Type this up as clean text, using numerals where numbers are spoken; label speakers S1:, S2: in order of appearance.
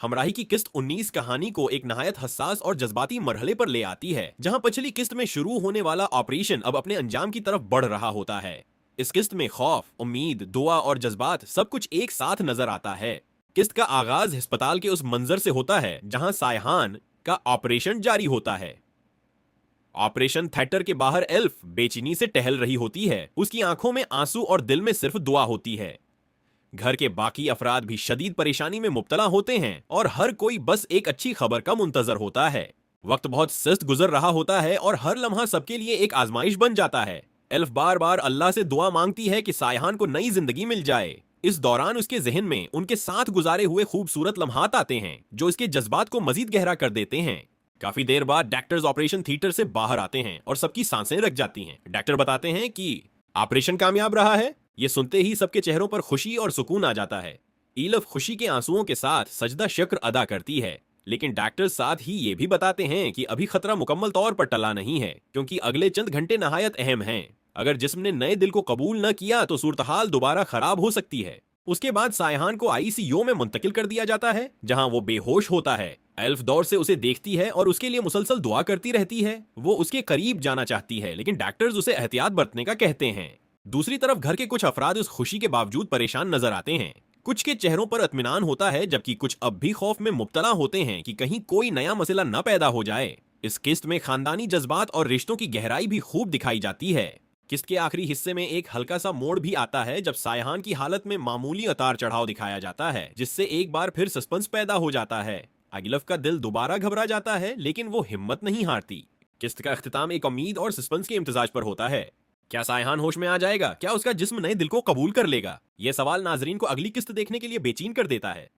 S1: हमराही की किस्त 19 कहानी को एक नहायत हसास और जज्बाती मरहले पर ले आती है, जहां पिछली किस्त में शुरू होने वाला ऑपरेशन अब अपने अंजाम की तरफ बढ़ रहा होता है। इस किस्त में खौफ, उम्मीद, दुआ और जज्बात सब कुछ एक साथ नजर आता है। किस्त का आगाज अस्पताल के उस मंजर से होता है जहां सायहान का ऑपरेशन जारी होता है। ऑपरेशन थिएटर के बाहर एल्फ बेचैनी से टहल रही होती है। उसकी आंखों में आंसू और दिल में सिर्फ दुआ होती है। घर के बाकी अफराद भी शदीद परेशानी में मुब्तला होते हैं और हर कोई बस एक अच्छी खबर का मुंतजर होता है। वक्त बहुत सुस्त गुजर रहा होता है और हर लम्हा सबके लिए एक आजमाइश बन जाता है। एल्फ बार बार अल्लाह से दुआ मांगती है कि सायहान को नई जिंदगी मिल जाए। इस दौरान उसके जहन में उनके साथ गुजारे हुए खूबसूरत लम्हात आते हैं जो इसके जज्बात को मजीद गहरा कर देते हैं। काफी देर बाद डॉक्टर्स ऑपरेशन थिएटर से बाहर आते हैं और सबकी सांसें रुक जाती हैं। डॉक्टर बताते हैं कि ऑपरेशन कामयाब रहा है। ये सुनते ही सबके चेहरों पर खुशी और सुकून आ जाता है। ईलफ खुशी के आंसुओं के साथ सजदा शुक्र अदा करती है, लेकिन डॉक्टर साथ ही ये भी बताते हैं कि अभी खतरा मुकम्मल तौर पर टला नहीं है, क्योंकि अगले चंद घंटे नहायत अहम हैं। अगर जिस्म ने नए दिल को कबूल न किया तो सूरत-हाल दोबारा खराब हो सकती है। उसके बाद सायहान को आईसीयू में मुंतकिल कर दिया जाता है, जहां वो बेहोश होता है। एल्फ दौर से उसे देखती है और उसके लिए मुसलसल दुआ करती रहती है। वो उसके करीब जाना चाहती है, लेकिन डॉक्टर्स उसे एहतियात बरतने का कहते हैं। दूसरी तरफ घर के कुछ अफराद इस खुशी के बावजूद परेशान नजर आते हैं। कुछ के चेहरों पर इत्मीनान होता है, जबकि कुछ अब भी खौफ में मुब्तला होते हैं कि कहीं कोई नया मसला न पैदा हो जाए। इस किस्त में खानदानी जज्बात और रिश्तों की गहराई भी खूब दिखाई जाती है। किस्त के आखिरी हिस्से में एक हल्का सा मोड़ भी आता है, जब सायहान की हालत में मामूली उतार चढ़ाव दिखाया जाता है, जिससे एक बार फिर सस्पेंस पैदा हो जाता है। अगिलफ का दिल दोबारा घबरा जाता है, लेकिन वो हिम्मत नहीं हारती। किस्त का इख्तिताम एक उम्मीद और सस्पेंस के इम्तिजाज पर होता है। क्या सायहान होश में आ जाएगा? क्या उसका जिस्म नए दिल को कबूल कर लेगा? यह सवाल नाजरीन को अगली किस्त देखने के लिए बेचैन कर देता है।